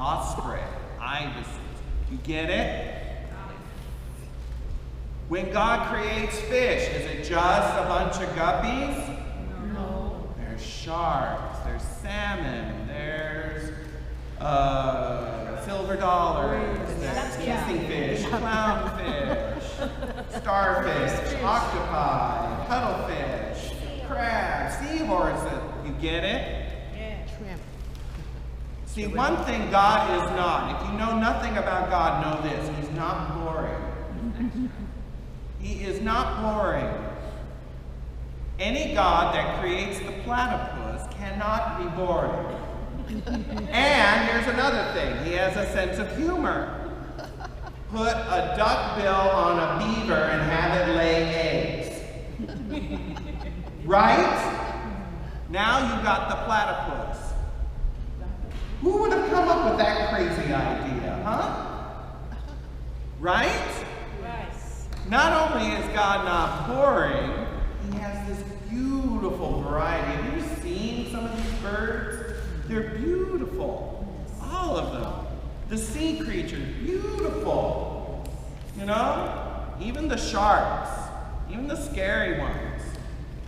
osprey, ibises. You get it? When God creates fish, is it just a bunch of guppies? No. There's sharks, there's salmon, there's silver dollars, there's kissing fish, clownfish, starfish, octopi, cuttlefish, crabs, seahorses. You get it? Yeah. Shrimp. See, one thing God is not. If you know nothing about God, know this. He's not boring. He is not boring. Any God that creates the platypus cannot be boring. And here's another thing. He has a sense of humor. Put a duck bill on a beaver and have it lay eggs. Right? Now you've got the platypus. Who would have come up with that crazy idea, huh? Right? Not only is God not boring, he has this beautiful variety. Have you seen some of these birds? They're beautiful. All of them. The sea creatures, beautiful. You know? Even the sharks. Even the scary ones.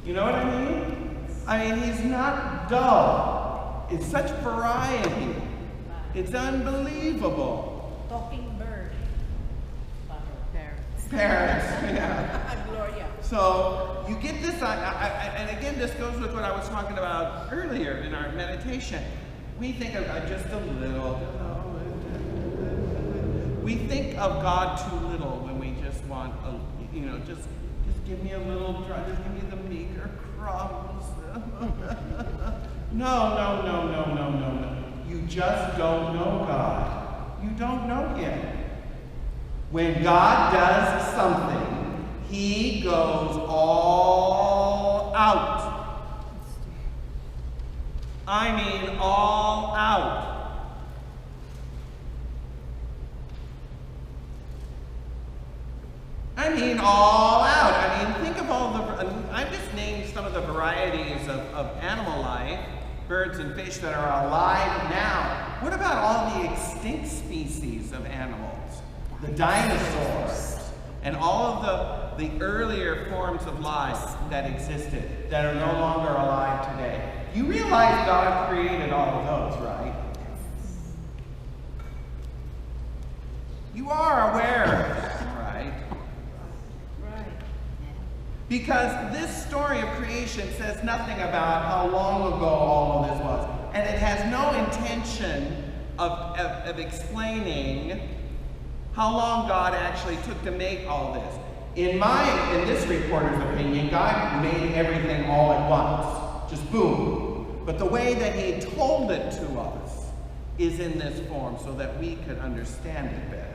You know what I mean? I mean, he's not dull. It's such variety. It's unbelievable. Talking bird. Parrots, yeah. Gloria. So you get this, and again, this goes with what I was talking about earlier in our meditation. We think of just a little. We think of God too little when we just want, just give me a little, just give me the meager crumbs. No. You just don't know God. You don't know Him. When God does something, He goes all out. I mean all out. I mean all out. I mean, think of all the, I've just named some of the varieties of animal life, birds and fish that are alive now. What about all the extinct species of animals? The dinosaurs, and all of the earlier forms of life that existed that are no longer alive today. You realize God created all of those, right? You are aware of this, right? Right. Because this story of creation says nothing about how long ago all of this was. And it has no intention of explaining how long God actually took to make all this. In this reporter's opinion, God made everything all at once. Just boom. But the way that He told it to us is in this form so that we could understand it better.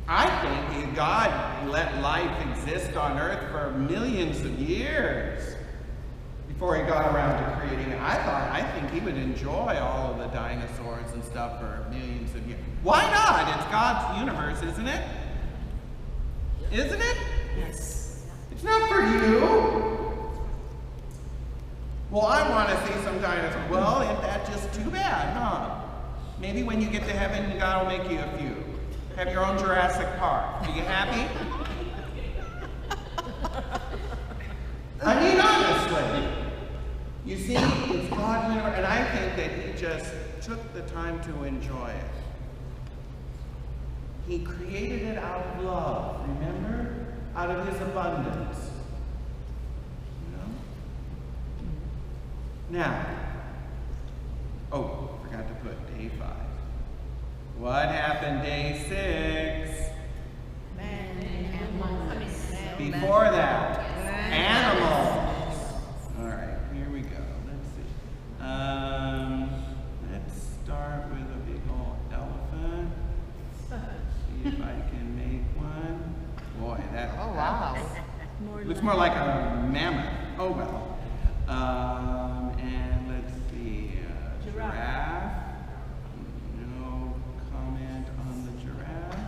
I think God let life exist on earth for millions of years before He got around to creating it. I think He would enjoy all of the dinosaurs and stuff for millions of years. Why not? It's God's universe, isn't it? Isn't it? Yes. It's not for you. Well, I want to see some dinosaurs. Well, ain't that just too bad, huh? Maybe when you get to heaven, God will make you a few. Have your own Jurassic Park. Are you happy? I mean, honestly. You see, it's God's universe, and I think that He just took the time to enjoy it. He created it out of love, remember? Out of His abundance. You know? Now, forgot to put day 5. What happened day 6? Man and animals. Before that, animals. All right, here we go. Let's see. Let's start with a big old elephant. See if I can make one. Boy, that. Oh wow. Looks more like a mammoth. Oh well. And let's see. Giraffe. No comment on the giraffe.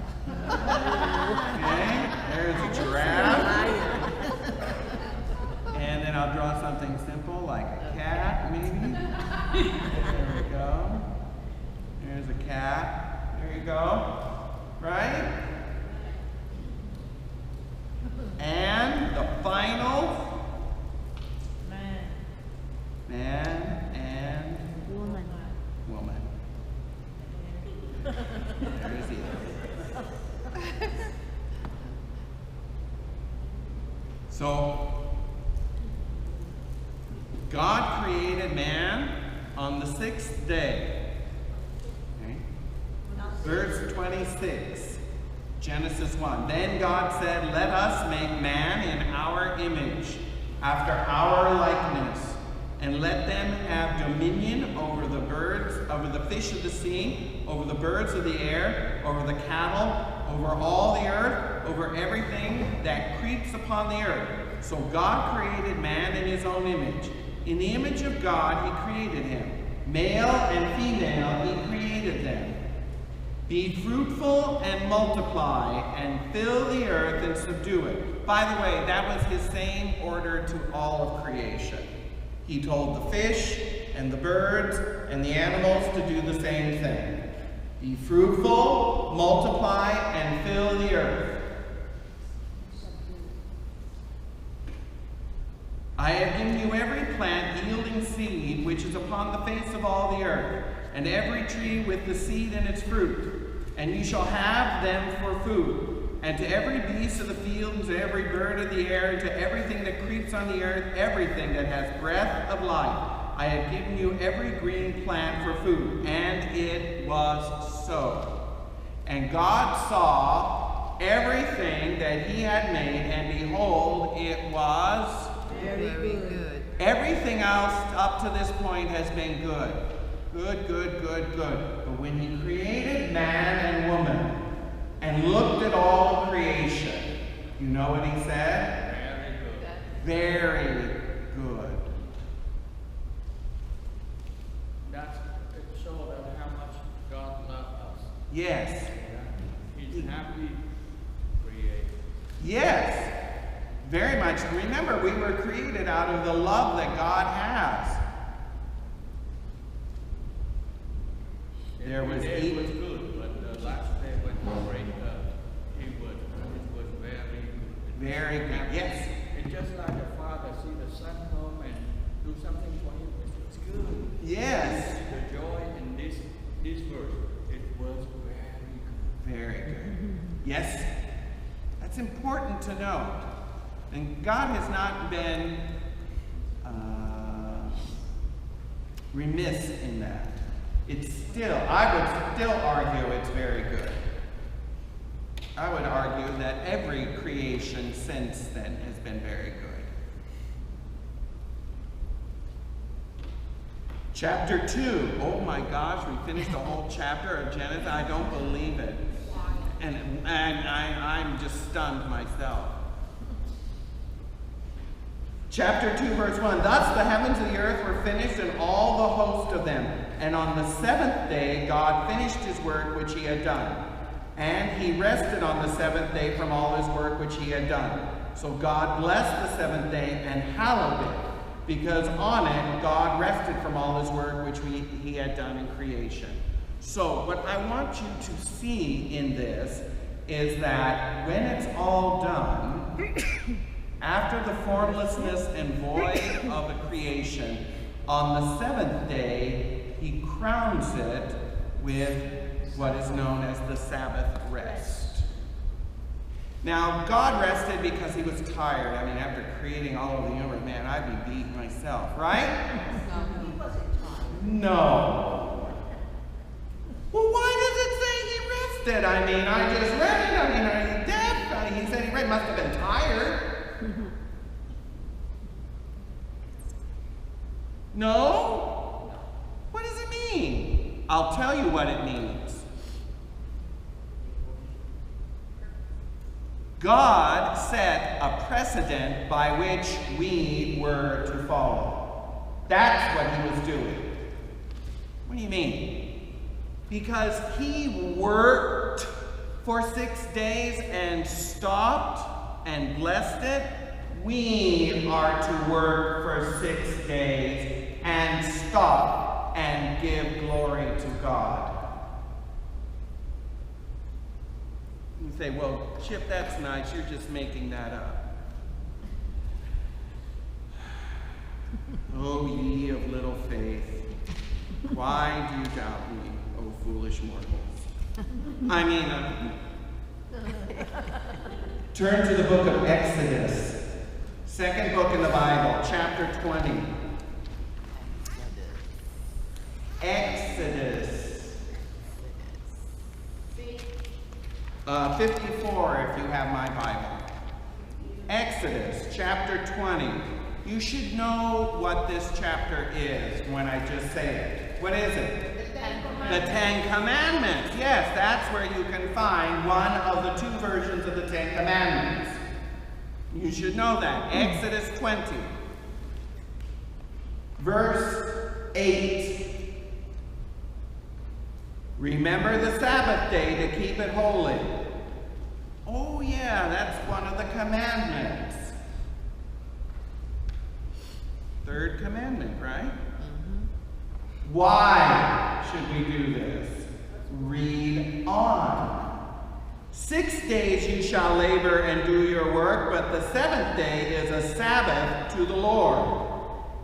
Okay, there's a giraffe. And then I'll draw something simple like a cat, maybe. Man and Woman. woman. There is it. So, God created man on the 6th day. Okay? Verse 26, Genesis 1. Then God said, let us make man in our image, after our likeness, and let them have dominion over the birds, over the fish of the sea, over the birds of the air, over the cattle, over all the earth, over everything that creeps upon the earth. So God created man in his own image. In the image of God, he created him. Male and female, he created them. Be fruitful and multiply, and fill the earth and subdue it. By the way, that was his same order to all of creation. He told the fish and the birds and the animals to do the same thing. Be fruitful, multiply, and fill the earth. I have given you every plant yielding seed which is upon the face of all the earth, and every tree with the seed in its fruit, and you shall have them for food. And to every beast of the field, and to every bird of the air, and to everything that creeps on the earth, everything that has breath of life, I have given you every green plant for food. And it was so. And God saw everything that he had made, and behold, it was Very good. everything else up to this point has been good. Good, good, good, good. But when he created man and woman and looked at all of creation, you know what he said? Very good. Very good. That's it shows that how much God loved us. Yes. He's happy created. Yes. Very much. Remember, we were created out of the love that God has. There was Every day was good, but the last day when he raised up, it was very good. Very good. Yes. It's just like a father see the son home and do something for him. It's good. Yes. The joy in this verse, it was very good. Very good. Yes. That's important to note. And God has not been remiss in that. It's still, I would still argue it's very good. I would argue that every creation since then has been very good. Chapter 2. Oh my gosh, we finished the whole chapter of Genesis. I don't believe it. And I'm just stunned myself. Chapter 2, verse 1. Thus the heavens and the earth were finished, and all the host of them. And on the 7th day God finished his work which he had done. And he rested on the 7th day from all his work which he had done. So God blessed the 7th day and hallowed it, because on it God rested from all his work which he had done in creation. So what I want you to see in this is that when it's all done, after the formlessness and void of the creation, on the 7th day, he crowns it with what is known as the Sabbath rest. Now, God rested because he was tired. I mean, after creating all of the universe, man, I'd be beat myself, right? He wasn't tired. No. Well, why does it say he rested? I mean, I just read it. I mean, are you deaf? He said he must have been tired. No? What does it mean? I'll tell you what it means. God set a precedent by which we were to follow. That's what he was doing. What do you mean? Because he worked for 6 days and stopped and blessed it, we are to work for 6 days and stop and give glory to God. You say, well, Chip, that's nice. You're just making that up. O ye of little faith, why do you doubt me, O foolish mortals? Turn to the book of Exodus, second book in the Bible, chapter 20. Exodus 54 if you have my Bible. Exodus chapter 20. You should know what this chapter is when I just say it. What is it? The Ten Commandments. Yes, that's where you can find one of the 2 versions of the Ten Commandments. You should know that. Exodus 20. Verse 8. Remember the Sabbath day to keep it holy. Oh yeah, that's one of the commandments. 3rd commandment, right? Why should we do this? Read on. 6 days you shall labor and do your work, but the 7th day is a Sabbath to the Lord.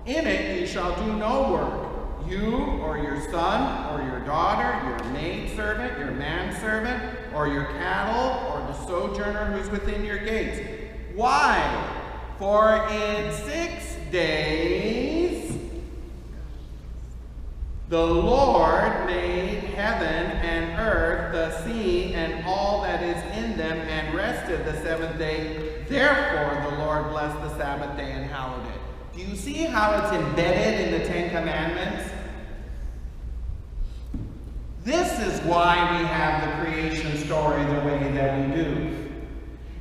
In it you shall do no work. You or your son or your daughter, your maidservant, your manservant, or your cattle, or the sojourner who's within your gates. Why? For in 6 days the Lord made heaven and earth, the sea, and all that is in them, and rested the 7th day. Therefore the Lord blessed the Sabbath day and hallowed it. Do you see how it's embedded in the 10 Commandments? This is why we have the creation story the way that we do,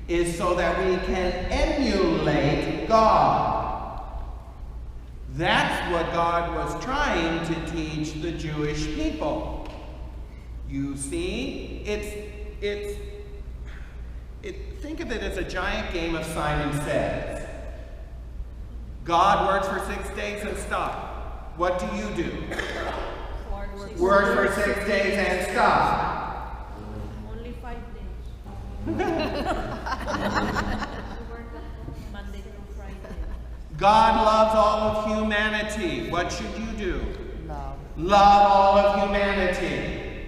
is so that we can emulate God. That's what God was trying to teach the Jewish people. You see, think of it as a giant game of Simon Says. God works for 6 days and stop. What do you do? Work for 6 days and stop. Only 5 days. Monday through Friday. God loves all of humanity. What should you do? Love. Love all of humanity.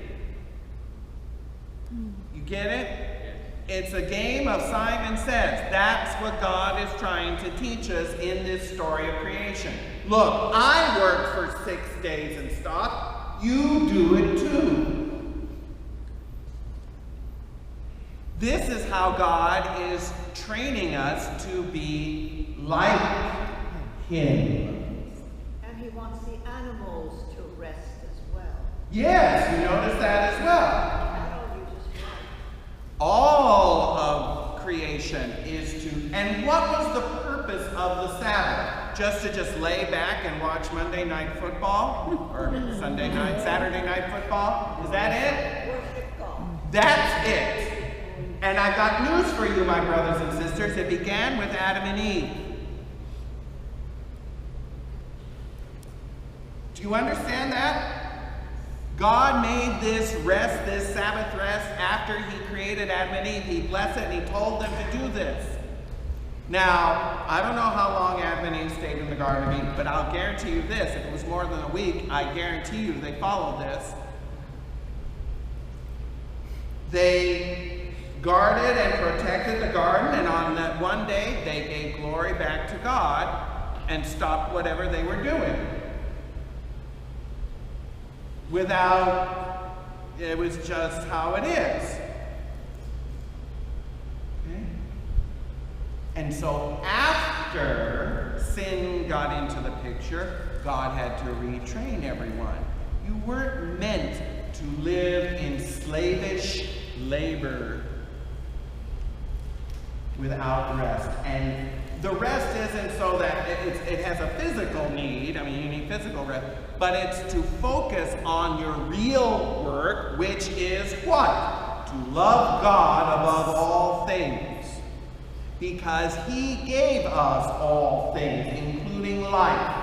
You get it? It's a game of Simon Says. That's what God is trying to teach us in this story of creation. Look, I work for 6 days and stop. You do it too. This is how God is training us to be like Him. And He wants the animals to rest as well. Yes, you notice that as well. All of creation is to, and what was the purpose of the Sabbath? Just to lay back and watch Monday night football? Or Saturday night football? Is that it? Worship God. That's it. And I've got news for you, my brothers and sisters. It began with Adam and Eve. Do you understand that? God made this rest, this Sabbath rest, after He created Adam and Eve. He blessed it and He told them to do this. Now, I don't know how long Adam and Eve stayed in the Garden of Eden, but I'll guarantee you this. If it was more than a week, I guarantee you they followed this. They guarded and protected the garden, and on that one day, they gave glory back to God and stopped whatever they were doing. It was just how it is. Okay? And so after sin got into the picture, God had to retrain everyone. You weren't meant to live in slavish labor without rest. And the rest isn't so that it has a physical need. I mean, you need physical rest. But it's to focus on your real work, which is what? To love God above all things. Because He gave us all things, including life.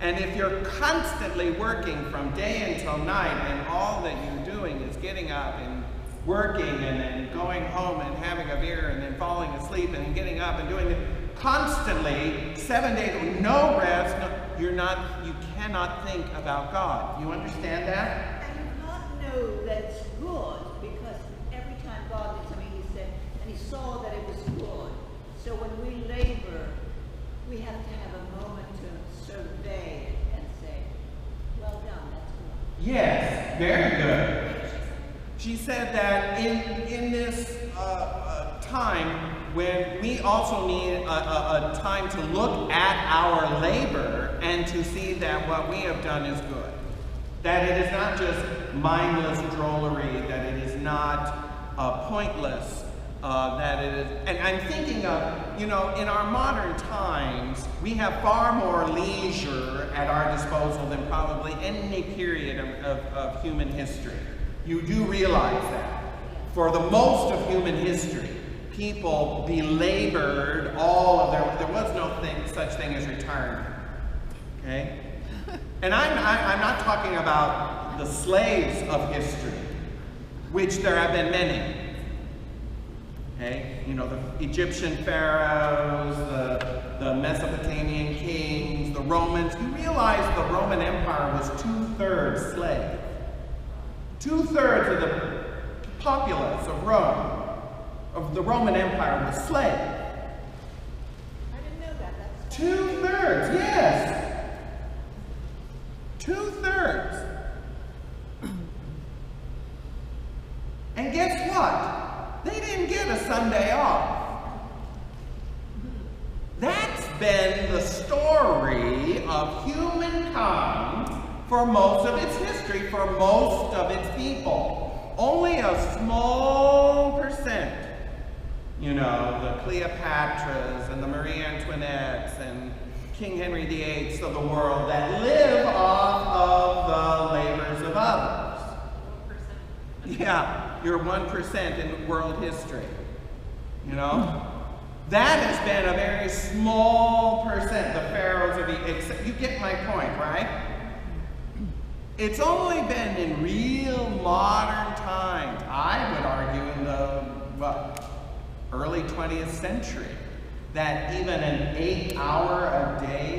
And if you're constantly working from day until night, and all that you're doing is getting up and working and then going home and having a beer and then falling asleep and getting up and doing it, constantly, 7 days, no rest, you cannot think about God. You understand that? And you can't know that it's good because every time God did something, he said, and he saw that it was good. So when we labor, we have to have a moment to survey it and say, well done, that's good. Yes, very good. She said that in this time when we also need a time to look at our labor and to see that what we have done is good. That it is not just mindless drollery, that it is not pointless, that it is, and I'm thinking of, in our modern times, we have far more leisure at our disposal than probably any period of human history. You do realize that. For the most of human history, people belabored all of there was no such thing as retirement. Okay? And I'm not talking about the slaves of history, which there have been many. Okay? The Egyptian pharaohs, the Mesopotamian kings, the Romans. You realize the Roman Empire was 2/3 slave. 2/3 of the populace of Rome, of the Roman Empire, was slave. I didn't know that. That's 2/3, yes. 2/3. And guess what? They didn't get a Sunday off. That's been the story of humankind for most of its history, for most of its people. Only a small percent, the Cleopatras and the Marie Antoinettes and King Henry VIII of the world that live off of the labors of others. 1%. Yeah, you're 1% in world history. That has been a very small percent, the pharaohs of the, you get my point, right? It's only been in real modern times, I would argue in the, early 20th century, that even an 8-hour a day